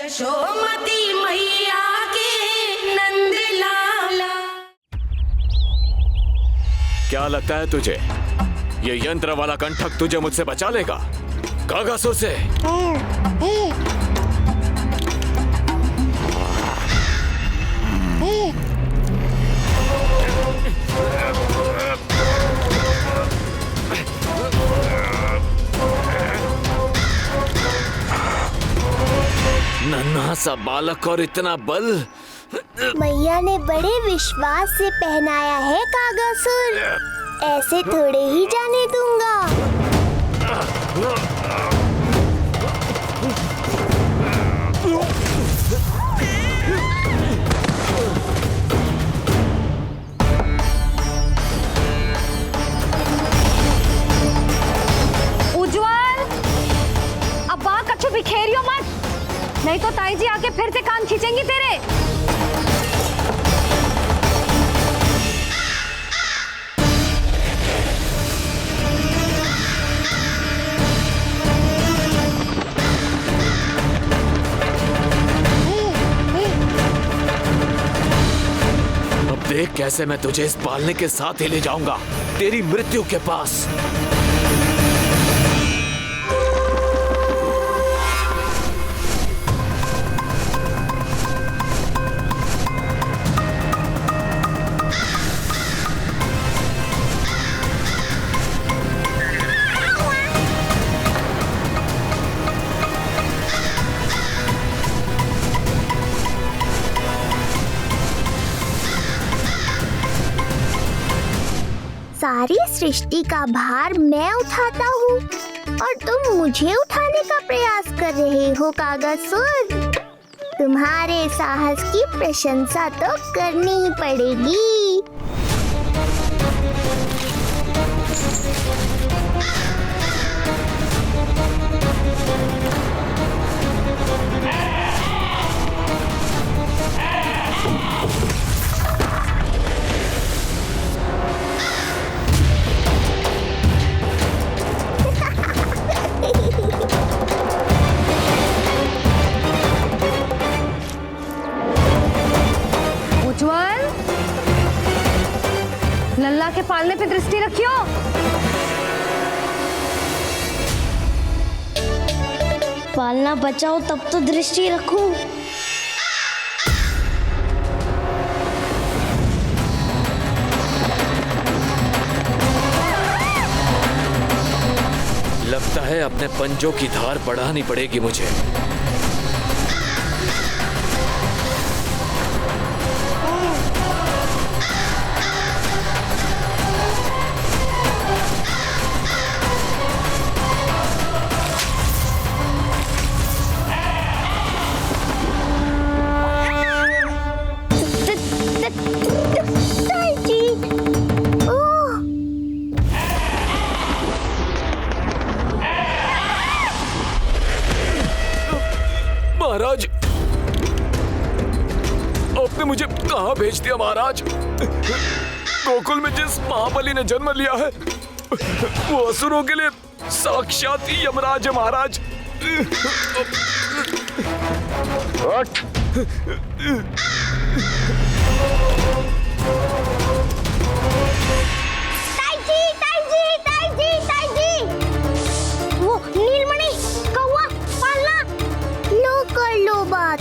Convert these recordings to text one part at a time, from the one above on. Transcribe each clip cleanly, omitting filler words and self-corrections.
यशोमती मैया के नंद लाला। क्या लगता है तुझे ये यंत्र वाला कंठक तुझे मुझसे बचा लेगा कागासुर से? नन्हा सा बालक और इतना बल। मैया ने बड़े विश्वास से पहनाया है कागासुर, ऐसे थोड़े ही जाने दूंगा। उज्जवल, अब बाग कच्चू बिखेरियो मत, नहीं तो ताई जी आके फिर से कान खींचेंगी तेरे। अब देख कैसे मैं तुझे इस पालने के साथ ही ले जाऊंगा तेरी मृत्यु के पास। सारी सृष्टि का भार मैं उठाता हूँ और तुम मुझे उठाने का प्रयास कर रहे हो कागासुर। तुम्हारे साहस की प्रशंसा तो करनी ही पड़ेगी। उज्जवल, लल्ला के पालने पे दृष्टि रखियो। पालना बचाओ तब तो दृष्टि रखूं। लगता है अपने पंजों की धार बढ़ानी पड़ेगी मुझे। महाराज, आपने मुझे कहाँ भेज दिया महाराज? गोकुल में जिस महाबली ने जन्म लिया है वो असुरों के लिए साक्षात यमराज है महाराज। वो नीलमणि, कौवा, पालना, लो कर लो बात।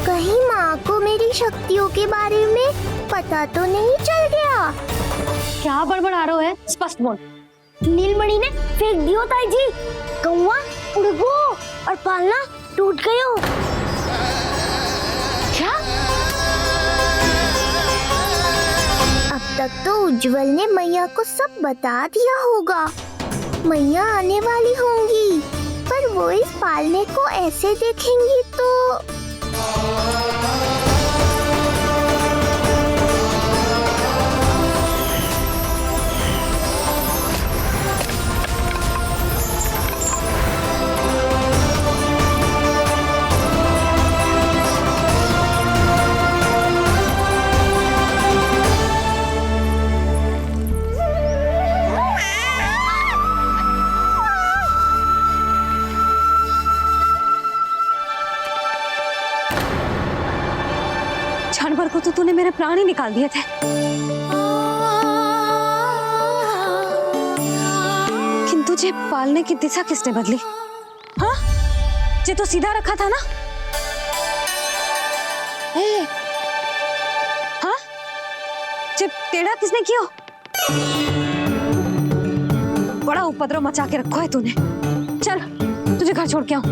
कहीं माँ को मेरी शक्तियों के बारे में पता तो नहीं चल गया? क्या बड़बड़ा रहे हो है? स्पष्ट बोल। नीलमणि ने फेंक दियो ताई जी। कौवा उड़ गयो और पालना टूट गयो। क्या? अब तक तो उज्जवल ने मैया को सब बता दिया होगा। मैया आने वाली होंगी, पर वो इस पालने को ऐसे देखेंगी तो क्षण भर को तो तूने मेरे प्राण ही निकाल दिए थे, किंतु तुझे पालने की दिशा किसने बदली? हाँ, जे तो सीधा रखा था ना? हाँ, जे टेढ़ा किसने किया? बड़ा उपद्रव मचा के रखा है तूने। चल, तुझे घर छोड़ के आऊं।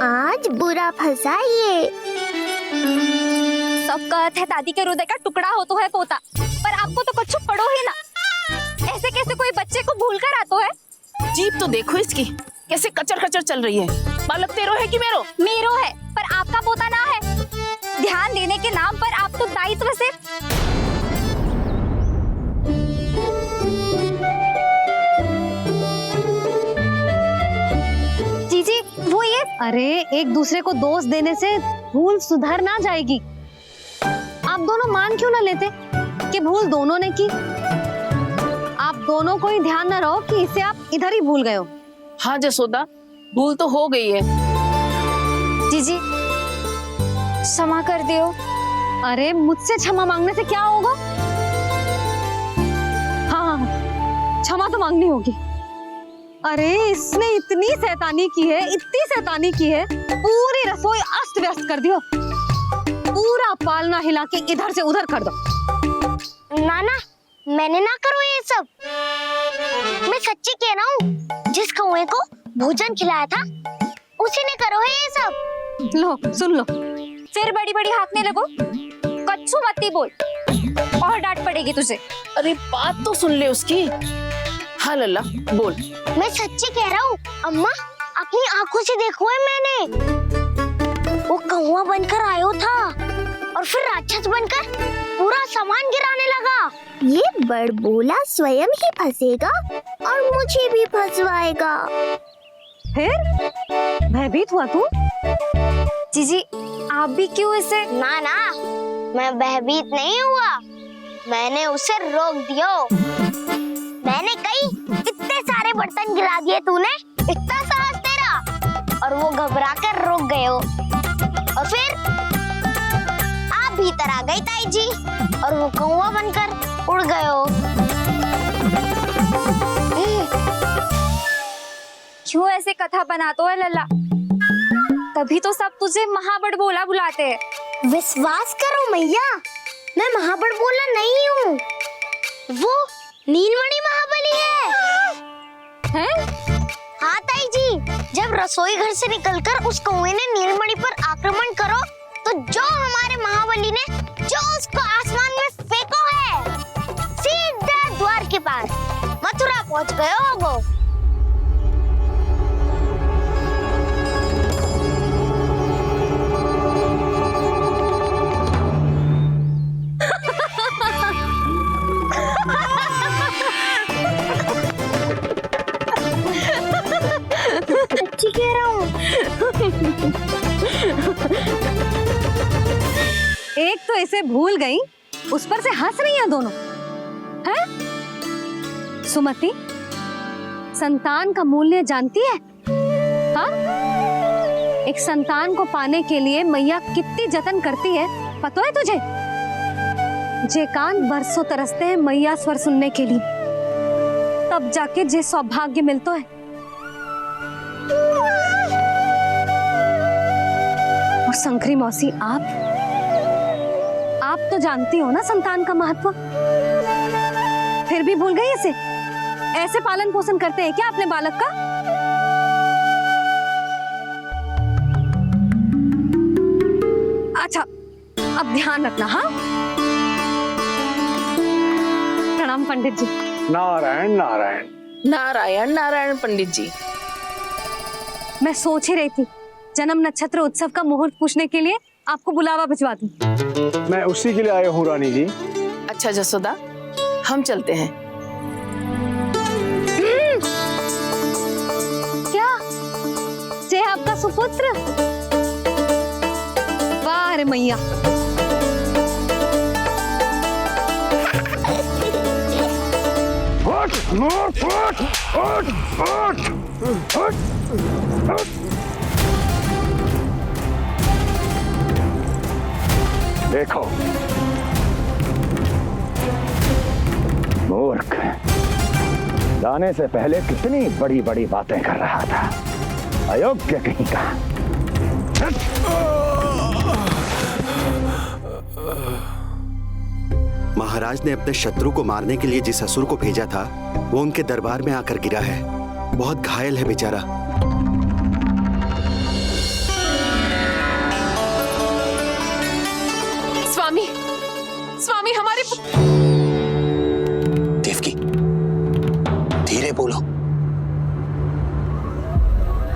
आज बुरा फंसा ये। सब कहत है दादी के हृदय का टुकड़ा हो तो है पोता, पर आपको तो कुछ पड़ो ही ना। ऐसे कैसे कोई बच्चे को भूल कर आतो है? जीप तो देखो इसकी, कैसे कचर कचर चल रही है। बालक तेरो है कि मेरो? मेरो है, पर आपका पोता ना है। ध्यान देने के नाम पर आप तो दायित्व से जीजी वो ये। अरे एक दूसरे को दोष देने से भूल सुधर ना जाएगी। आप दोनों मान क्यों ना लेते कि भूल दोनों ने की? आप दोनों को ही ध्यान न रहो कि इसे आप इधर ही भूल गए हो। हाँ जसोदा, भूल तो हो गई है। जीजी क्षमा कर दियो। अरे मुझसे क्षमा मांगने से क्या होगा? हाँ, क्षमा तो मांगनी होगी। अरे इसने इतनी शैतानी की है, इतनी शैतानी की है, पूरी रसोई अस्त व्यस्त कर दियो। पूरा पालना हिला के इधर से उधर कर दो। नाना, मैंने ना करो ये सब। मैं सच्ची कह रहा हूँ, जिस कौवे को भोजन खिलाया था उसी ने करो है ये सब। लो सुन लो, फिर बड़ी बड़ी हाकने लगो। कच्चू मत बोल, और डांट पड़ेगी तुझे। अरे बात तो सुन ले उसकी। हाँ लल्ला बोल। मैं सच्ची कह रहा हूँ अम्मा, अपनी आंखों से देखो है मैंने। वो कौवा बनकर आयो था और फिर राक्षस बनकर पूरा सामान गिराने लगा। ये बड़बोला स्वयं ही फंसेगा और मुझे भी फंसवाएगा। फिर भयभीत हुआ तू? जीजी आप भी क्यों इसे? ना ना, मैं भयभीत नहीं हुआ, मैंने उसे रोक दिया। मैंने कही इतने सारे बर्तन गिरा दिए तूने, इतना साहस तेरा, और वो घबरा कर रुक गए हो। और फिर आप भीतर आ गई ताई जी और वो कौवा बनकर उड़ गए हो। क्यों ऐसे कथा बनाते है लल्ला? तभी तो सब तुझे महाबड़बोला बुलाते हैं। विश्वास करो मैया, मैं महाबड़बोला नहीं हूँ, वो नीलमणि महाबली है। हैं? हाँ ताई जी, जब रसोई घर से निकलकर उस कौवे ने नीलमणि पर आक्रमण करो तो जो हमारे महाबली ने जो उसको आसमान में फेंको है, सीधा द्वार के पार मथुरा पहुंच गए होगो। सच्ची कह रहा हूँ। एक तो इसे भूल गई, उस पर से हंस रही हैं दोनों। हैं? सुमति, संतान का मूल्य जानती है? हाँ? एक संतान को पाने के लिए मैया कितनी जतन करती है, पता है तुझे? जे कान बरसों तरसते हैं मैया स्वर सुनने के लिए, तब जाके जे सौभाग्य मिलता है। और शंकरी मौसी, आप तो जानती हो ना संतान का महत्व, फिर भी भूल गई इसे? ऐसे पालन पोषण करते हैं क्या अपने बालक का? अच्छा, अब ध्यान रखना। हाँ, प्रणाम पंडित जी। नारायण नारायण। नारायण नारायण पंडित जी। मैं सोच ही रही थी जन्म नक्षत्र उत्सव का मुहूर्त पूछने के लिए आपको बुलावा भिजवा दूं। मैं उसी के लिए आया हूँ रानी जी। अच्छा जसोदा, हम चलते हैं। क्या से आपका सुपुत्र? वाह रे मैया। देखो मूर्ख, जाने से पहले कितनी बड़ी बड़ी बातें कर रहा था, अयोग्य कहीं का। महाराज ने अपने शत्रु को मारने के लिए जिस असुर को भेजा था वो उनके दरबार में आकर गिरा है, बहुत घायल है बेचारा। स्वामी, स्वामी हमारे देवकी, धीरे बोलो।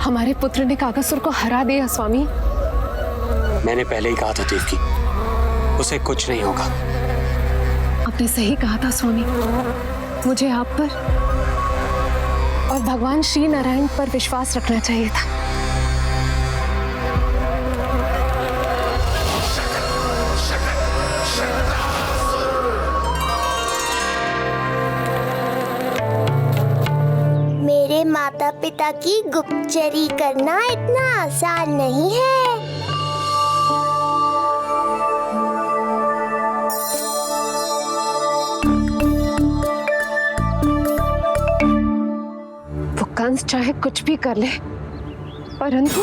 हमारे पुत्र ने कागासुर को हरा दिया स्वामी। मैंने पहले ही कहा था देवकी, उसे कुछ नहीं होगा। आपने सही कहा था स्वामी, मुझे आप पर और भगवान श्री नारायण पर विश्वास रखना चाहिए था। मेरे माता पिता की गुप्तचरी करना इतना आसान नहीं है। वो कंस चाहे कुछ भी कर ले, परंतु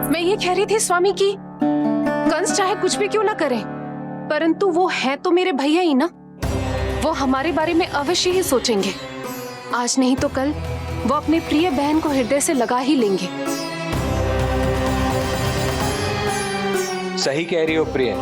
मैं ये कह रही थी स्वामी कि कंस चाहे कुछ भी क्यों ना करे, परंतु वो है तो मेरे भैया ही ना। वो हमारे बारे में अवश्य ही सोचेंगे। आज नहीं तो कल वो अपने प्रिय बहन को हृदय से लगा ही लेंगे। सही कह रही हो प्रिय।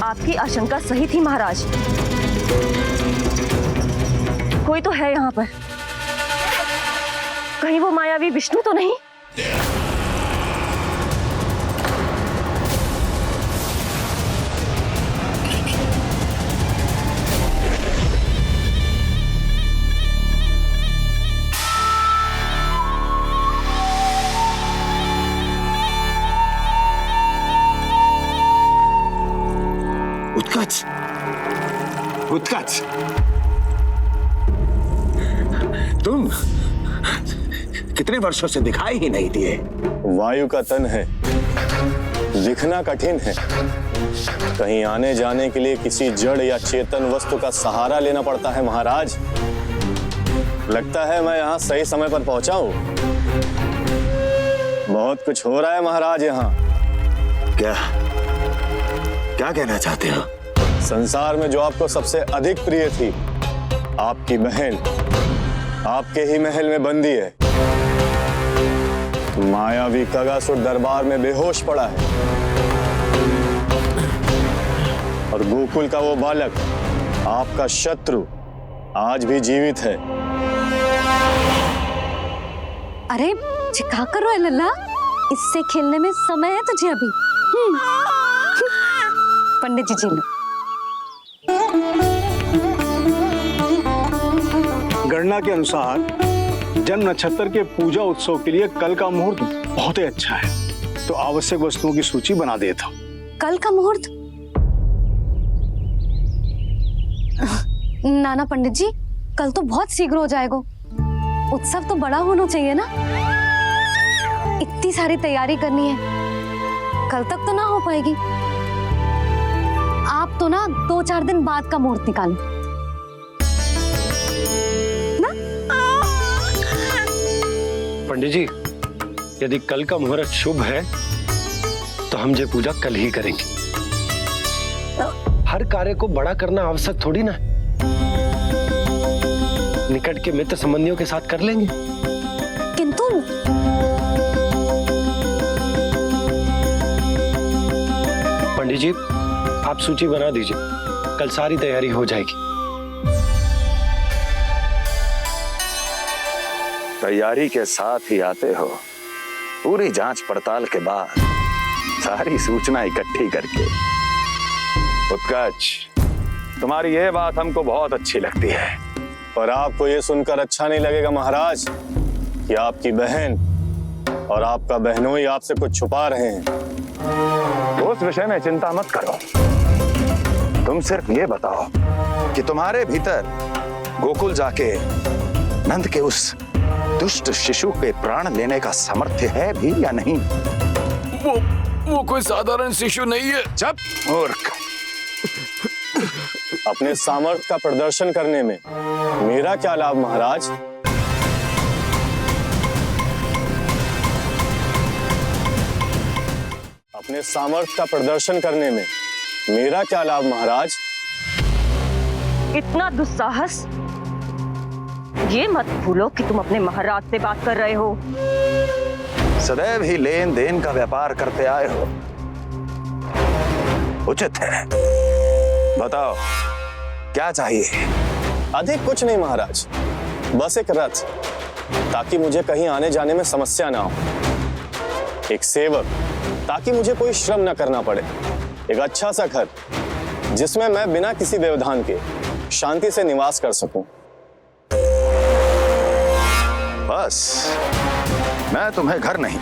आपकी आशंका सही थी महाराज, कोई तो है यहाँ पर। कहीं वो मायावी विष्णु तो नहीं? उत्कच, उत्कच, तुम कितने वर्षों से दिखाई ही नहीं दिए। वायु का तन है, दिखना कठिन है। कहीं आने जाने के लिए किसी जड़ या चेतन वस्तु का सहारा लेना पड़ता है महाराज। लगता है मैं यहाँ सही समय पर पहुंचा हूँ। बहुत कुछ हो रहा है महाराज यहाँ। क्या क्या कहना चाहते हो? संसार में जो आपको सबसे अधिक प्रिय थी, आपकी बहन आपके ही महल में बंदी है। मायावी कागासुर दरबार में बेहोश पड़ा है और गोकुल का वो बालक, आपका शत्रु, आज भी जीवित है। अरे क्या कर रहे हो लल्ला? इससे खेलने में समय है तुझे अभी। पंडित जी लो। गणना के अनुसार जन्म नक्षत्र के पूजा उत्सव के लिए कल का मुहूर्त बहुत ही अच्छा है, तो आवश्यक वस्तुओं की सूची बना देता हूँ। कल का मुहूर्त? नाना पंडित जी, कल तो बहुत शीघ्र हो जाएगा। उत्सव तो बड़ा होना चाहिए ना। इतनी सारी तैयारी करनी है, कल तक तो ना हो पाएगी। आप तो ना 2-4 दिन बाद का मुहूर्त निकालो ना। पंडित जी, यदि कल का मुहूर्त शुभ है तो हम ये पूजा कल ही करेंगे। हर कार्य को बड़ा करना आवश्यक थोड़ी ना। निकट के मित्र संबंधियों के साथ कर लेंगे। किंतु पंडित जी, आप सूची बना दीजिए, कल सारी तैयारी हो जाएगी। तैयारी के साथ ही आते हो, पूरी जांच पड़ताल के बाद सारी सूचना इकट्ठी करके। उत्कर्ष, तुम्हारी ये बात हमको बहुत अच्छी लगती है। पर आपको ये सुनकर अच्छा नहीं लगेगा महाराज कि आपकी बहन और आपका बहनोई आपसे कुछ छुपा रहे हैं। उस विषय में चिंता मत करो, तुम सिर्फ ये बताओ कि तुम्हारे भीतर गोकुल जाके नंद के उस दुष्ट शिशु के प्राण लेने का सामर्थ्य है भी या नहीं? वो कोई साधारण शिशु नहीं है। चुप मूर्ख। अपने सामर्थ्य का प्रदर्शन करने में मेरा क्या लाभ महाराज? अपने सामर्थ्य का प्रदर्शन करने में मेरा क्या लाभ महाराज? इतना दुस्साहस! ये मत भूलो कि तुम अपने महाराज से बात कर रहे हो। सदैव ही लेन देन का व्यापार करते आए हो, उचित है। बताओ क्या चाहिए? अधिक कुछ नहीं महाराज, बस एक रथ, ताकि मुझे कहीं आने जाने में समस्या ना हो। एक सेवक, ताकि मुझे कोई श्रम न करना पड़े। एक अच्छा सा घर, जिसमें मैं बिना किसी व्यवधान के शांति से निवास कर सकूं। बस, मैं तुम्हें घर नहीं,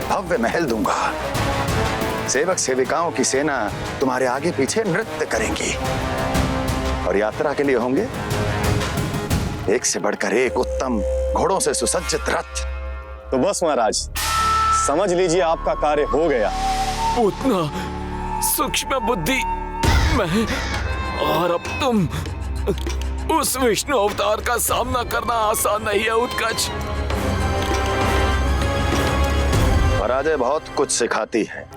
भव्य महल दूंगा। सेवक सेविकाओं की सेना तुम्हारे आगे पीछे नृत्य करेंगी और यात्रा के लिए होंगे एक से बढ़कर एक उत्तम घोड़ों से सुसज्जित रथ। तो बस महाराज, समझ लीजिए आपका कार्य हो गया। उतना सूक्ष्म बुद्धि मैं, और अब तुम, उस विष्णु अवतार का सामना करना आसान नहीं है उत्कर्ष। पराजय बहुत कुछ सिखाती है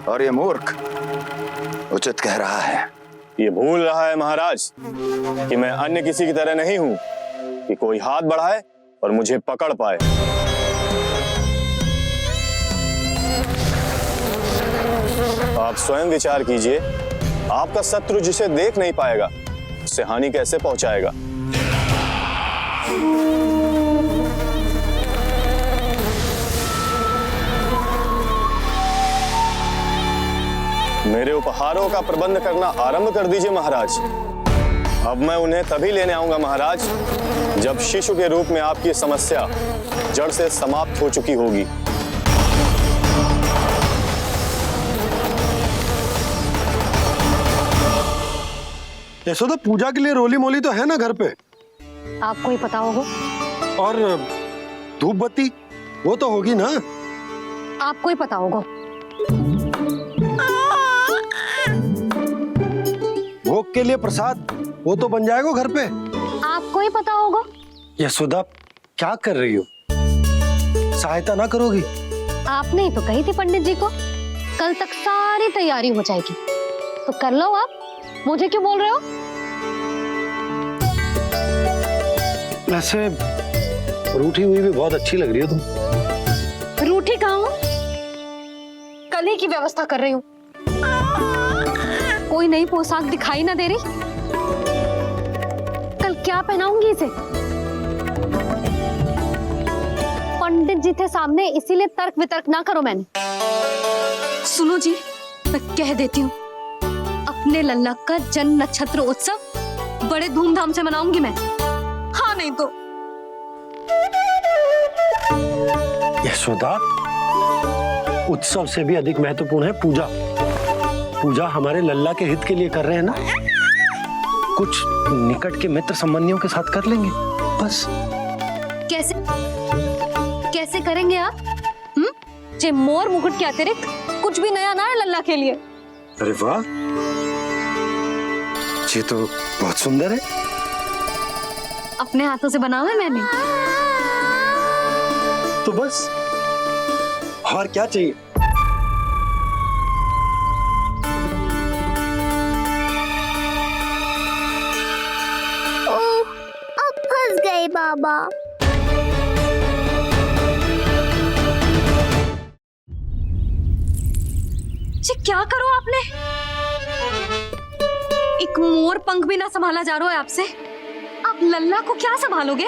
और ये मूर्ख उचित कह रहा है। ये भूल रहा है महाराज कि मैं अन्य किसी की तरह नहीं हूं कि कोई हाथ बढ़ाए और मुझे पकड़ पाए। आप स्वयं विचार कीजिए, आपका शत्रु जिसे देख नहीं पाएगा उससे हानि कैसे पहुंचाएगा? मेरे उपहारों का प्रबंध करना आरंभ कर दीजिए महाराज। अब मैं उन्हें तभी लेने आऊंगा महाराज, जब शिशु के रूप में आपकी समस्या जड़ से समाप्त हो चुकी होगी। यशोदा, पूजा के लिए रोली मोली तो है ना घर पे? आपको ही पता होगा। और धूप बत्ती वो तो होगी ना? आपको ही पता होगा। भोग के लिए प्रसाद वो तो बन जाएगा घर पे। आपको ही पता होगा। यशोदा, क्या कर रही हो? सहायता ना करोगी? आपने ही तो कही थी पंडित जी को, कल तक सारी तैयारी हो जाएगी, तो कर लो आप। मुझे क्यों बोल रहे हो? वैसे रूठी हुई भी बहुत अच्छी लग रही हो तुम। रूठी कहाँ हूँ? कल ही की व्यवस्था कर रही हूँ। कोई नई पोशाक दिखाई ना दे रही? कल क्या पहनाऊंगी इसे? पंडित जी थे सामने, इसीलिए तर्क वितर्क ना करो। मैंने सुनो जी, मैं कह देती हूँ, अपने लल्ला का जन्म नक्षत्र उत्सव बड़े धूमधाम से मनाऊंगी मैं। हाँ नहीं तो। यशोदा, उत्सव से भी अधिक महत्वपूर्ण है पूजा। पूजा हमारे लल्ला के हित के लिए कर रहे हैं ना, कुछ निकट के मित्र संबंधियों के साथ कर लेंगे बस। कैसे कैसे करेंगे आप? जे मोर मुकुट के अतिरिक्त कुछ भी नया ना है लल्ला के लिए। अरे वाह, ये तो बहुत सुंदर है। अपने हाथों से बनाया है मैंने। तो बस और क्या चाहिए? बाबा। जी क्या करो आपने? एक मोर पंख भी ना संभाला जा रहा है आपसे। आप लल्ला को क्या संभालोगे?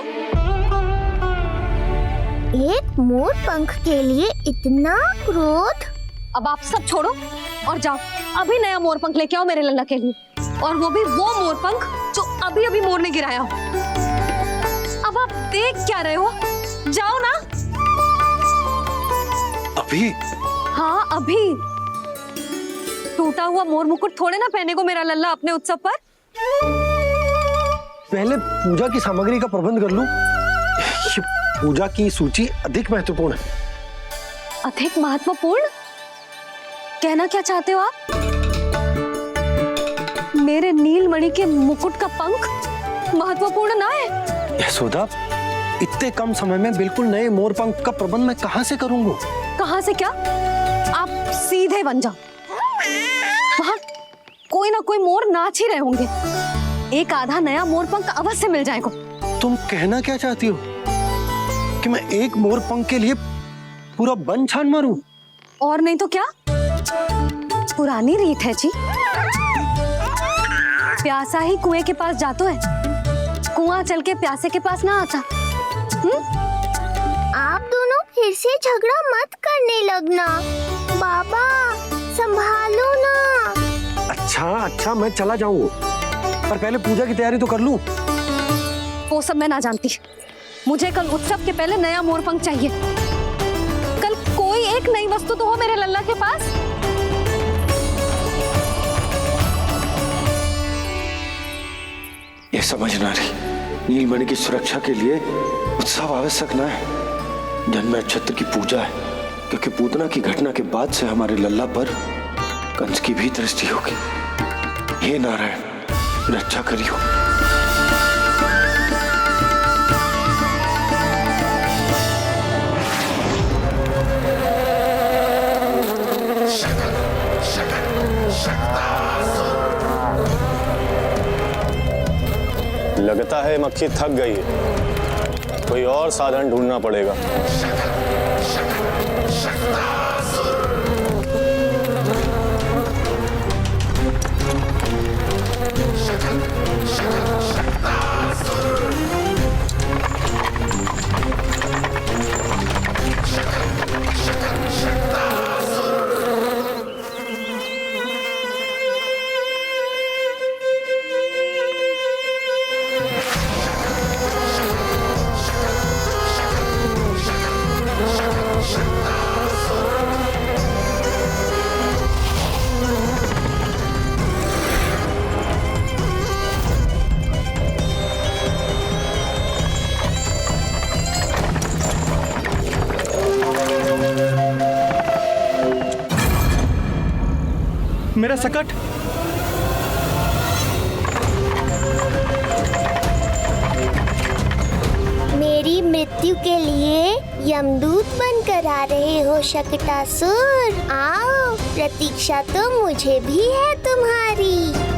एक मोर पंख के लिए इतना क्रोध? अब आप सब छोड़ो और जाओ अभी नया मोर पंख लेके आओ मेरे लल्ला के लिए, और वो भी वो मोर पंख जो अभी अभी मोर ने गिराया हो। अब आप देख क्या रहे हो? जाओ ना। अभी? हाँ अभी। टूटा हुआ मोर मुकुट थोड़े ना पहने को मेरा लल्ला अपने उत्सव पर। पहले पूजा की सामग्री का प्रबंध कर लूं। पूजा की सूची अधिक महत्वपूर्ण है। अधिक महत्वपूर्ण? कहना क्या चाहते हो आप? मेरे नीलमणि के मुकुट का पंख महत्वपूर्ण ना है? यशोदा, इतने कम समय में बिल्कुल नए मोर पंख का प्रबंध मैं कहां से करूंगा? कहां से क्या? आप सीधे बन जाओ। वहां कोई ना कोई मोर नाच ही रहे होंगे। एक आधा नया मोर पंख अवश्य मिल जाएगा। तुम कहना क्या चाहती हो कि मैं एक मोर पंख के लिए पूरा वन छान मारूं? और नहीं तो क्या, पुरानी रीत है जी। प्यासा ही कुएं के पास जाता है, कुआं चल के प्यासे के पास ना आता। आप दोनों फिर से झगड़ा मत करने लगना। बाबा संभालो ना। अच्छा मैं चला जाऊंगा, पर पहले पूजा की तैयारी तो कर लूं। वो सब मैं ना जानती। मुझे कल उत्सव के पहले नया मोर पंख चाहिए। कल कोई एक नई वस्तु तो हो मेरे लल्ला के पास। ये समझ ना रही, नीलमणि की सुरक्षा के लिए उत्सव आवश्यक ना है, जन्म नक्षत्र की पूजा है, क्योंकि पूतना की घटना के बाद से हमारे लल्ला पर कंस की भी दृष्टि होगी। हे नारायण, रक्षा करियो। लगता है मक्खी थक गई है, कोई और साधन ढूंढना पड़ेगा। मेरा सकट। मेरी मृत्यु के लिए यमदूत बनकर आ रहे हो शकटासुर? आओ, प्रतीक्षा तो मुझे भी है तुम्हारी।